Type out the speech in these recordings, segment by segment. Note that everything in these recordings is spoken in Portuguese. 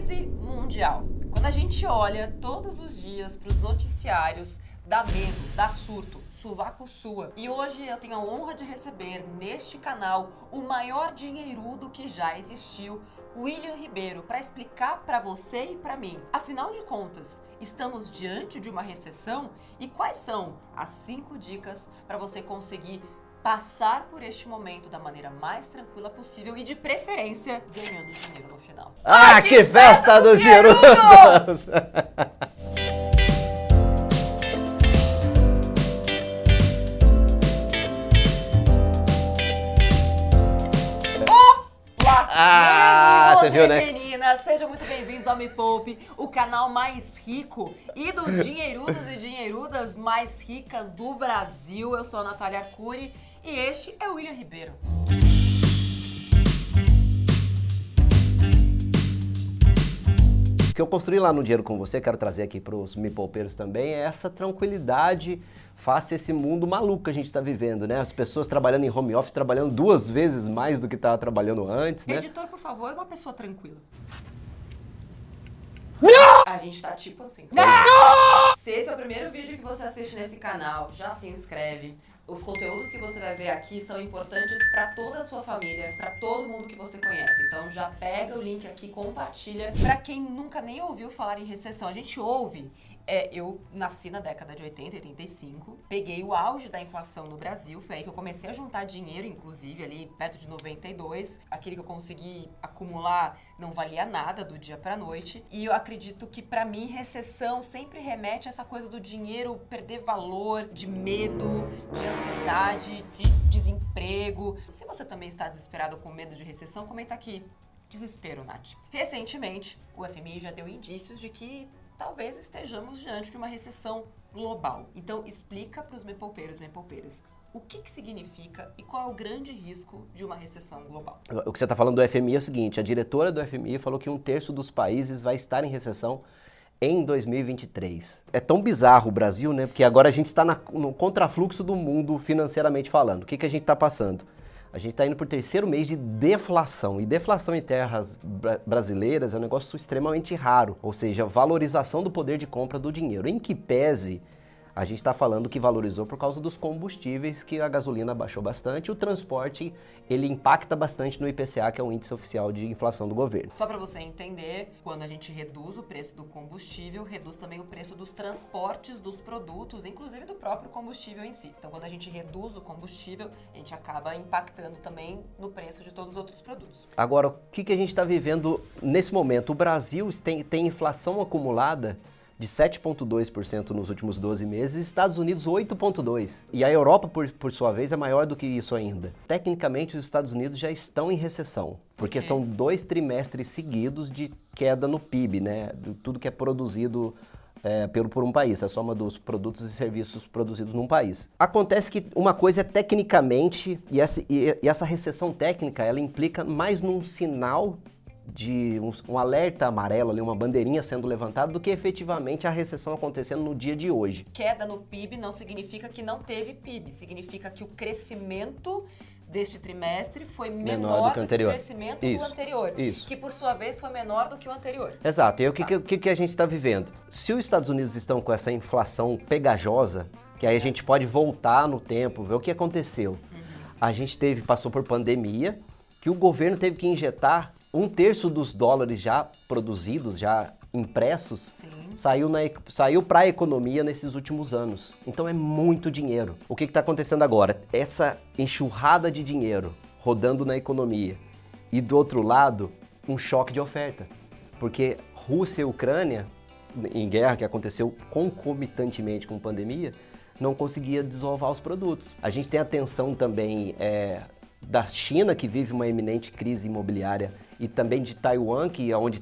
Crise mundial. Quando a gente olha todos os dias para os noticiários, dá medo, dá surto, sovaco sua. E hoje eu tenho a honra de receber neste canal o maior dinheirudo que já existiu, William Ribeiro, para explicar para você e para mim. Afinal de contas, estamos diante de uma recessão e quais são as 5 dicas para você conseguir passar por este momento da maneira mais tranquila possível e de preferência ganhando dinheiro no final. Ah, que festa dos dinheirudos! Você viu, né? Meninas, sejam muito bem-vindos ao Me Poupe, o canal mais rico e dos dinheirudos e dinheirudas mais ricas do Brasil. Eu sou a Natália Arcuri e este é o William Ribeiro. O que eu construí lá no Dinheiro com Você, quero trazer aqui para os Me Poupeiros também, é essa tranquilidade face a esse mundo maluco que a gente está vivendo, né? As pessoas trabalhando em home office, trabalhando 2 vezes mais do que estava trabalhando antes, né? Editor, por favor, uma pessoa tranquila. A gente tá tipo assim. Se esse é o primeiro vídeo que você assiste nesse canal, já se inscreve. Os conteúdos que você vai ver aqui são importantes para toda a sua família, para todo mundo que você conhece. Então já pega o link aqui, compartilha. Para quem nunca nem ouviu falar em recessão, a gente ouve. Eu nasci na década de 80, 85, peguei o auge da inflação no Brasil, foi aí que eu comecei a juntar dinheiro, inclusive, ali perto de 92. Aquele que eu consegui acumular não valia nada do dia pra noite. E eu acredito que, pra mim, recessão sempre remete a essa coisa do dinheiro perder valor, de medo, de ansiedade, de desemprego. Se você também está desesperado com medo de recessão, comenta aqui. Desespero, Nath. Recentemente, o FMI já deu indícios de que talvez estejamos diante de uma recessão global. Então, explica para os me poupeiras, o que significa e qual é o grande risco de uma recessão global. O que você está falando do FMI é o seguinte, a diretora do FMI falou que 1/3 dos países vai estar em recessão em 2023. É tão bizarro o Brasil, né? Porque agora a gente está no contrafluxo do mundo financeiramente falando. O que a gente está passando? A gente está indo por 3º mês de deflação. E deflação em terras brasileiras é um negócio extremamente raro. Ou seja, valorização do poder de compra do dinheiro. Em que pese, a gente está falando que valorizou por causa dos combustíveis, que a gasolina baixou bastante. O transporte, ele impacta bastante no IPCA, que é o índice oficial de inflação do governo. Só para você entender, quando a gente reduz o preço do combustível, reduz também o preço dos transportes dos produtos, inclusive do próprio combustível em si. Então, quando a gente reduz o combustível, a gente acaba impactando também no preço de todos os outros produtos. Agora, o que a gente está vivendo nesse momento? O Brasil tem inflação acumulada de 7,2% nos últimos 12 meses, Estados Unidos 8,2%. E a Europa, por sua vez, é maior do que isso ainda. Tecnicamente, os Estados Unidos já estão em recessão, porque são 2 trimestres seguidos de queda no PIB, né? Tudo que é produzido por um país, a soma dos produtos e serviços produzidos num país. Acontece que uma coisa é tecnicamente, e essa recessão técnica, ela implica mais num sinal de um alerta amarelo ali, uma bandeirinha sendo levantada, do que efetivamente a recessão acontecendo no dia de hoje. Queda no PIB não significa que não teve PIB, significa que o crescimento deste trimestre foi menor do que o crescimento do anterior, que por sua vez foi menor do que o anterior. Exato, e o que a gente está vivendo? Se os Estados Unidos estão com essa inflação pegajosa, que aí a gente pode voltar no tempo, ver o que aconteceu. A gente passou por pandemia, que o governo teve que injetar 1/3 dos dólares já produzidos, já impressos, saiu para a economia nesses últimos anos. Então é muito dinheiro. O que está acontecendo agora? Essa enxurrada de dinheiro rodando na economia e do outro lado, um choque de oferta. Porque Rússia e Ucrânia, em guerra que aconteceu concomitantemente com a pandemia, não conseguia desovar os produtos. A gente tem a tensão também da China, que vive uma iminente crise imobiliária, e também de Taiwan, que é onde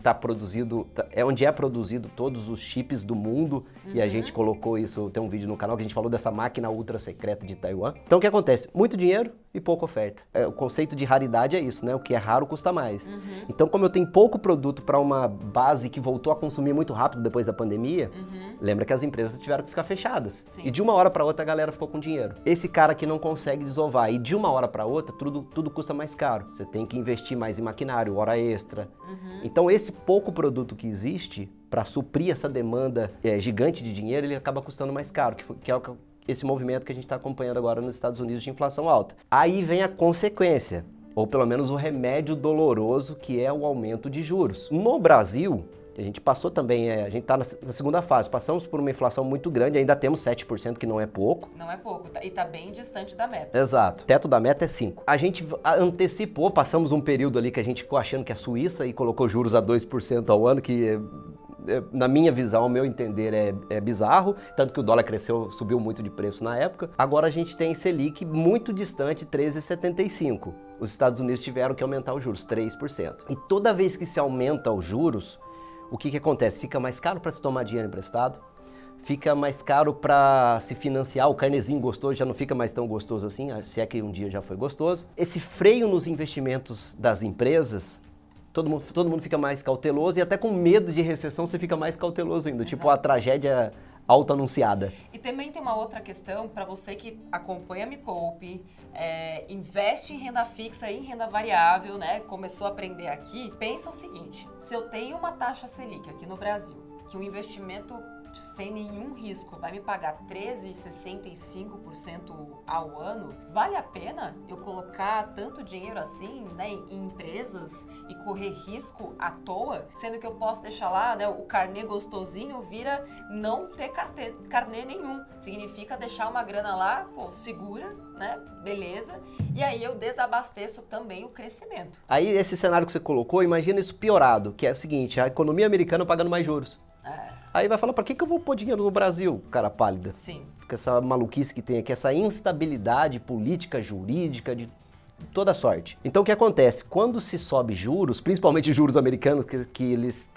é produzido todos os chips do mundo, e a gente colocou isso, tem um vídeo no canal que a gente falou dessa máquina ultra secreta de Taiwan. Então o que acontece? Muito dinheiro e pouca oferta. O conceito de raridade é isso, né? O que é raro custa mais. Então, como eu tenho pouco produto para uma base que voltou a consumir muito rápido depois da pandemia, lembra que as empresas tiveram que ficar fechadas. Sim. E de uma hora para outra a galera ficou com dinheiro. Esse cara que não consegue desovar, e de uma hora para outra tudo custa mais caro. Você tem que investir mais em maquinário, hora extra. Então esse pouco produto que existe para suprir essa demanda gigante de dinheiro, ele acaba custando mais caro, que é esse movimento que a gente está acompanhando agora nos Estados Unidos de inflação alta. Aí vem a consequência, ou pelo menos o remédio doloroso, que é o aumento de juros. No Brasil, a gente passou também, a gente está na segunda fase, passamos por uma inflação muito grande, ainda temos 7%, que não é pouco. Não é pouco, e está bem distante da meta. Exato, o teto da meta é 5%. A gente antecipou, passamos um período ali que a gente ficou achando que a Suíça e colocou juros a 2% ao ano, que na minha visão, ao meu entender, é bizarro, tanto que o dólar cresceu, subiu muito de preço na época. Agora a gente tem Selic muito distante, 13,75%. Os Estados Unidos tiveram que aumentar os juros, 3%. E toda vez que se aumenta os juros, o que acontece? Fica mais caro para se tomar dinheiro emprestado, fica mais caro para se financiar, o carnezinho gostoso já não fica mais tão gostoso assim, se é que um dia já foi gostoso. Esse freio nos investimentos das empresas, todo mundo fica mais cauteloso e até com medo de recessão você fica mais cauteloso ainda, tipo a tragédia autoanunciada. E também tem uma outra questão para você que acompanha Me Poupe, investe em renda fixa e em renda variável, né? Começou a aprender aqui. Pensa o seguinte, se eu tenho uma taxa Selic aqui no Brasil, que o investimento sem nenhum risco vai me pagar 13,65% ao ano, vale a pena eu colocar tanto dinheiro assim, né, em empresas e correr risco à toa, sendo que eu posso deixar lá, né, o carnê gostosinho vira não ter carnê nenhum. Significa deixar uma grana lá, pô, segura, né, beleza, e aí eu desabasteço também o crescimento. Aí esse cenário que você colocou, imagina isso piorado, que é o seguinte, a economia americana pagando mais juros. Aí vai falar, pra que eu vou pôr dinheiro no Brasil, cara pálida? Sim. Porque essa maluquice que tem aqui, essa instabilidade política, jurídica, de toda sorte. Então o que acontece? Quando se sobe juros, principalmente juros americanos, que eles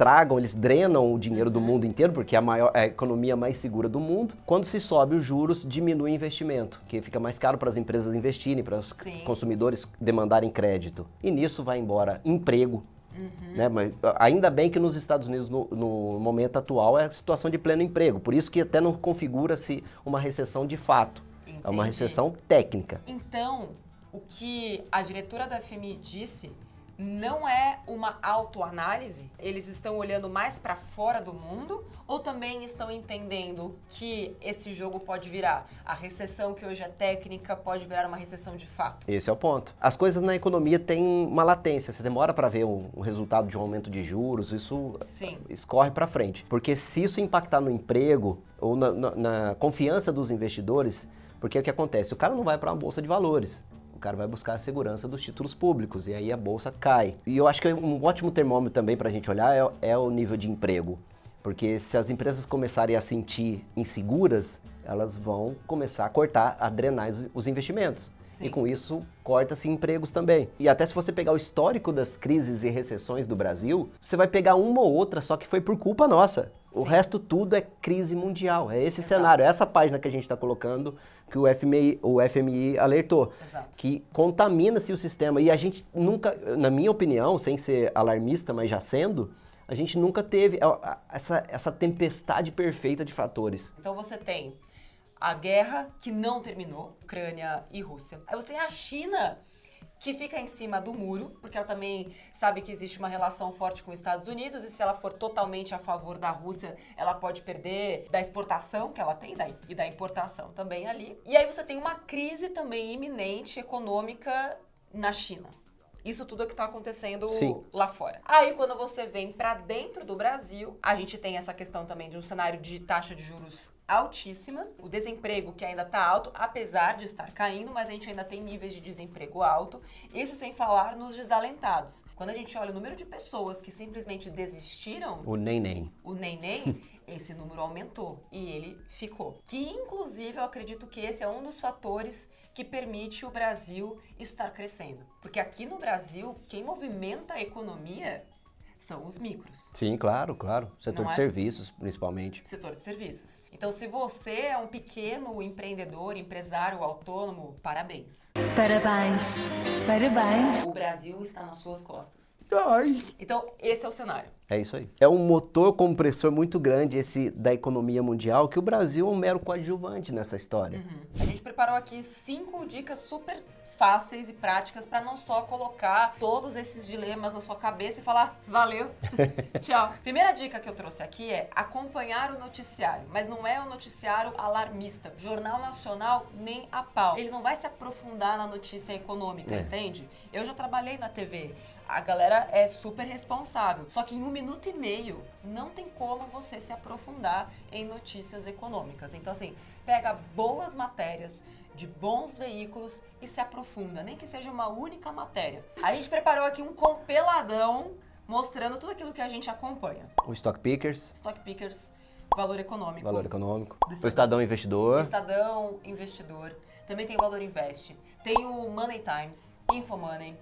drenam o dinheiro do mundo inteiro, porque é a economia mais segura do mundo, quando se sobe os juros, diminui o investimento, que fica mais caro para as empresas investirem, para os consumidores demandarem crédito. E nisso vai embora emprego. Né? Mas ainda bem que nos Estados Unidos, no momento atual, é a situação de pleno emprego. Por isso que até não configura-se uma recessão de fato. Entendi. É uma recessão técnica. Então, o que a diretora do FMI disse não é uma autoanálise? Eles estão olhando mais para fora do mundo ou também estão entendendo que esse jogo pode virar a recessão que hoje é técnica, pode virar uma recessão de fato? Esse é o ponto. As coisas na economia têm uma latência, você demora para ver o resultado de um aumento de juros, isso escorre para frente. Porque se isso impactar no emprego ou na confiança dos investidores, porque o que acontece? O cara não vai para uma bolsa de valores. O cara vai buscar a segurança dos títulos públicos e aí a bolsa cai. E eu acho que um ótimo termômetro também para a gente olhar é o nível de emprego. Porque se as empresas começarem a sentir inseguras, elas vão começar a cortar, a drenar os investimentos. Sim. E com isso, corta-se empregos também. E até se você pegar o histórico das crises e recessões do Brasil, você vai pegar uma ou outra, só que foi por culpa nossa. Sim. O resto tudo é crise mundial. É esse cenário, é essa página que a gente está colocando, que o FMI alertou. Exato. Que contamina-se o sistema. E a gente nunca, na minha opinião, sem ser alarmista, mas já sendo, a gente nunca teve essa tempestade perfeita de fatores. Então você tem a guerra que não terminou, Ucrânia e Rússia. Aí você tem a China, que fica em cima do muro, porque ela também sabe que existe uma relação forte com os Estados Unidos, e se ela for totalmente a favor da Rússia, ela pode perder da exportação que ela tem e da importação também ali. E aí você tem uma crise também iminente econômica na China. Isso tudo é que está acontecendo lá fora. Aí, quando você vem para dentro do Brasil, a gente tem essa questão também de um cenário de taxa de juros altíssima, o desemprego que ainda está alto, apesar de estar caindo, mas a gente ainda tem níveis de desemprego alto, isso sem falar nos desalentados. Quando a gente olha o número de pessoas que simplesmente desistiram... O neném, esse número aumentou e ele ficou. Que, inclusive, eu acredito que esse é um dos fatores que permite o Brasil estar crescendo. Porque aqui no Brasil, quem movimenta a economia são os micros. Sim, claro. Setor de serviços, principalmente. Setor de serviços. Então, se você é um pequeno empreendedor, empresário autônomo, parabéns. Parabéns. O Brasil está nas suas costas. Ai. Então, esse é o cenário. É isso aí. É um motor compressor muito grande esse da economia mundial, que o Brasil é um mero coadjuvante nessa história. A gente preparou aqui 5 dicas super fáceis e práticas para não só colocar todos esses dilemas na sua cabeça e falar valeu, tchau. Primeira dica que eu trouxe aqui é acompanhar o noticiário, mas não é um noticiário alarmista. Jornal Nacional nem a pau. Ele não vai se aprofundar na notícia econômica, entende? Eu já trabalhei na TV. A galera é super responsável. Só que em 1 minuto e meio não tem como você se aprofundar em notícias econômicas. Então, assim, pega boas matérias de bons veículos e se aprofunda, nem que seja uma única matéria. A gente preparou aqui um compiladão mostrando tudo aquilo que a gente acompanha. O Stock Pickers, Stock Pickers, Valor Econômico. Valor Econômico. Do O Estadão Investidor. Estadão Investidor. Também tem o Valor Invest. Tem o Money Times, Infomoney.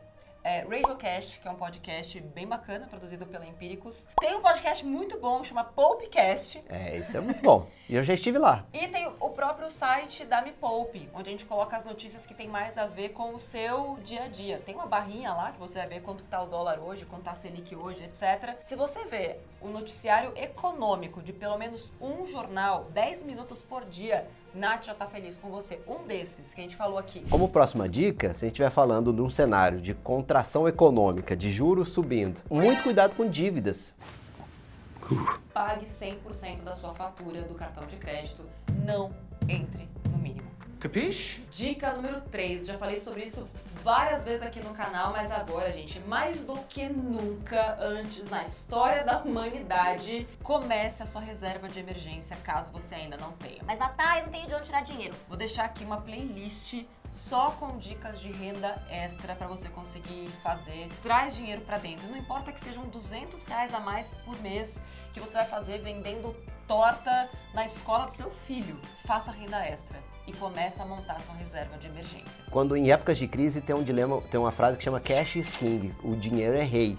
Radio Cash, que é um podcast bem bacana, produzido pela Empíricos. Tem um podcast muito bom, chama Poupecast. Isso é muito bom. E eu já estive lá. E tem o próprio site da Me Poupe, onde a gente coloca as notícias que tem mais a ver com o seu dia a dia. Tem uma barrinha lá que você vai ver quanto tá o dólar hoje, quanto tá a Selic hoje, etc. Se você vê o noticiário econômico de pelo menos um jornal, 10 minutos por dia, Nath já tá feliz com você. Um desses que a gente falou aqui. Como próxima dica, se a gente estiver falando de um cenário de contração econômica, de juros subindo, muito cuidado com dívidas. Pague 100% da sua fatura do cartão de crédito. Não entre no mínimo. Capiche? Dica número 3. Já falei sobre isso várias vezes aqui no canal, mas agora, gente, mais do que nunca antes na história da humanidade, comece a sua reserva de emergência, caso você ainda não tenha. Mas, Natália, eu não tenho de onde tirar dinheiro. Vou deixar aqui uma playlist só com dicas de renda extra para você conseguir fazer. Traz dinheiro para dentro. Não importa que sejam R$200 a mais por mês que você vai fazer vendendo torta na escola do seu filho. Faça renda extra e comece a montar sua reserva de emergência. Quando em épocas de crise tem um dilema, tem uma frase que chama cash is king, o dinheiro é rei.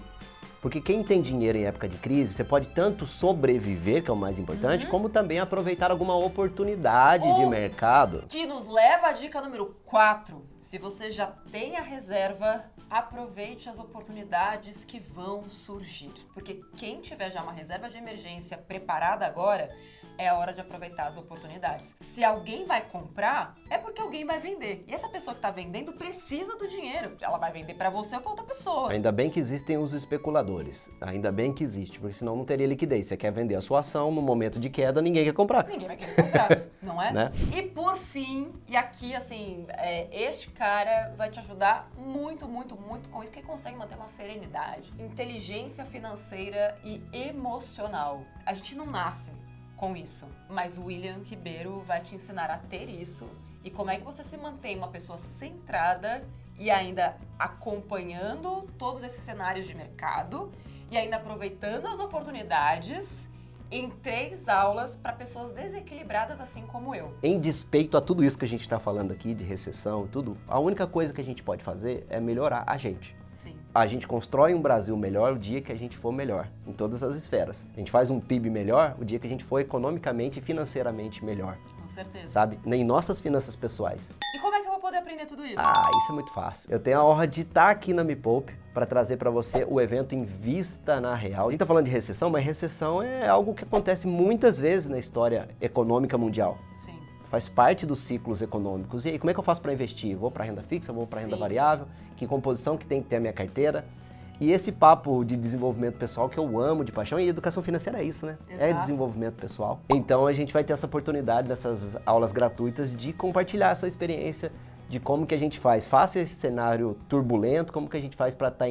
Porque quem tem dinheiro em época de crise, você pode tanto sobreviver, que é o mais importante, como também aproveitar alguma oportunidade de mercado. Que nos leva à dica número 4. Se você já tem a reserva, aproveite as oportunidades que vão surgir. Porque quem tiver já uma reserva de emergência preparada agora, é a hora de aproveitar as oportunidades. Se alguém vai comprar, é porque alguém vai vender. E essa pessoa que está vendendo precisa do dinheiro. Ela vai vender para você ou para outra pessoa. Ainda bem que existem os especuladores. Ainda bem que existe, porque senão não teria liquidez. Você quer vender a sua ação, no momento de queda, ninguém quer comprar. Ninguém vai querer comprar, não é? Né? E por fim, e aqui, assim, este cara vai te ajudar muito, muito, muito com isso, porque consegue manter uma serenidade, inteligência financeira e emocional. A gente não nasce com isso, mas o William Ribeiro vai te ensinar a ter isso e como é que você se mantém uma pessoa centrada e ainda acompanhando todos esses cenários de mercado e ainda aproveitando as oportunidades em 3 aulas para pessoas desequilibradas assim como eu. Em despeito a tudo isso que a gente está falando aqui, de recessão e tudo, a única coisa que a gente pode fazer é melhorar a gente. Sim. A gente constrói um Brasil melhor o dia que a gente for melhor, em todas as esferas. A gente faz um PIB melhor o dia que a gente for economicamente e financeiramente melhor, Com certeza. sabe? Em nossas finanças pessoais. E como é que eu vou poder aprender tudo isso? Isso é muito fácil. Eu tenho a honra de estar aqui na Me Poupe para trazer para você o evento Invista na Real. A gente está falando de recessão, mas recessão é algo que acontece muitas vezes na história econômica mundial. Sim. Faz parte dos ciclos econômicos. E aí, como é que eu faço para investir? Vou para renda fixa, vou para renda Sim. variável? Que composição que tem que ter a minha carteira? E esse papo de desenvolvimento pessoal que eu amo de paixão, e educação financeira é isso, né? É Exato. desenvolvimento pessoal. Então a gente vai ter essa oportunidade nessas aulas gratuitas de compartilhar essa experiência de como que a gente faz, face a esse cenário turbulento, como que a gente faz para estar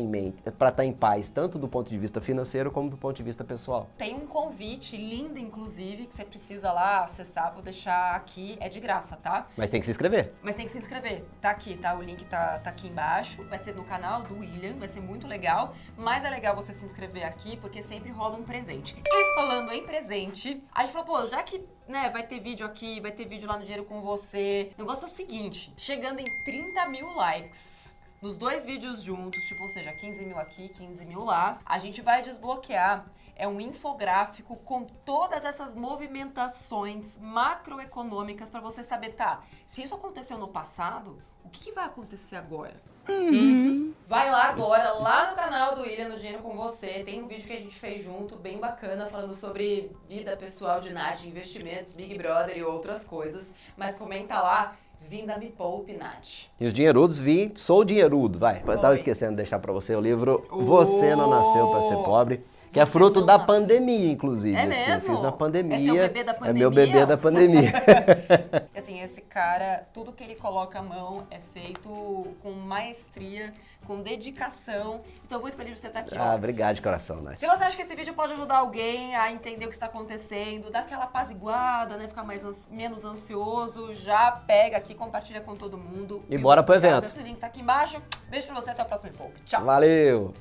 em paz, tanto do ponto de vista financeiro como do ponto de vista pessoal. Tem um convite lindo, inclusive, que você precisa lá acessar, vou deixar aqui, é de graça, tá? Mas tem que se inscrever. Mas tem que se inscrever, tá aqui, tá? O link tá aqui embaixo, vai ser no canal do William, vai ser muito legal, mas é legal você se inscrever aqui, porque sempre rola um presente. E falando em presente, a gente falou, pô, já que, né, vai ter vídeo aqui, vai ter vídeo lá no Dinheiro com Você, o negócio é o seguinte, chegando em 30 mil likes, nos 2 vídeos juntos, tipo, ou seja, 15 mil aqui, 15 mil lá, a gente vai desbloquear um infográfico com todas essas movimentações macroeconômicas para você saber, tá, se isso aconteceu no passado, o que vai acontecer agora? Vai lá agora, lá no canal do William, no Dinheiro com Você. Tem um vídeo que a gente fez junto, bem bacana, falando sobre vida pessoal de Nath, investimentos, Big Brother e outras coisas. Mas comenta lá, Vinda Me Poupe, Nath. E os dinheirudos sou dinheirudo, vai. Eu tava esquecendo de deixar pra você o livro Você Não Nasceu Pra Ser Pobre, que é Você fruto não da nasceu. pandemia, inclusive. É assim, mesmo? eu fiz na pandemia. É seu bebê da pandemia? É meu bebê da pandemia. Assim, esse cara, tudo que ele coloca a mão é feito com maestria, com dedicação. Então, muito feliz de você estar aqui, ó. Obrigado de coração, Nath. Se você acha que esse vídeo pode ajudar alguém a entender o que está acontecendo, dar aquela apaziguada, né, ficar menos ansioso, já pega aqui, compartilha com todo mundo. E bora pro obrigada. evento. O link tá aqui embaixo. Beijo pra você, até o próximo Poupe. Tchau. Valeu!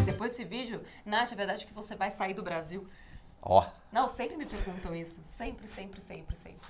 Depois desse vídeo, Nath, é verdade que você vai sair do Brasil? Ó. Não, sempre me perguntam isso. Sempre, sempre, sempre, sempre.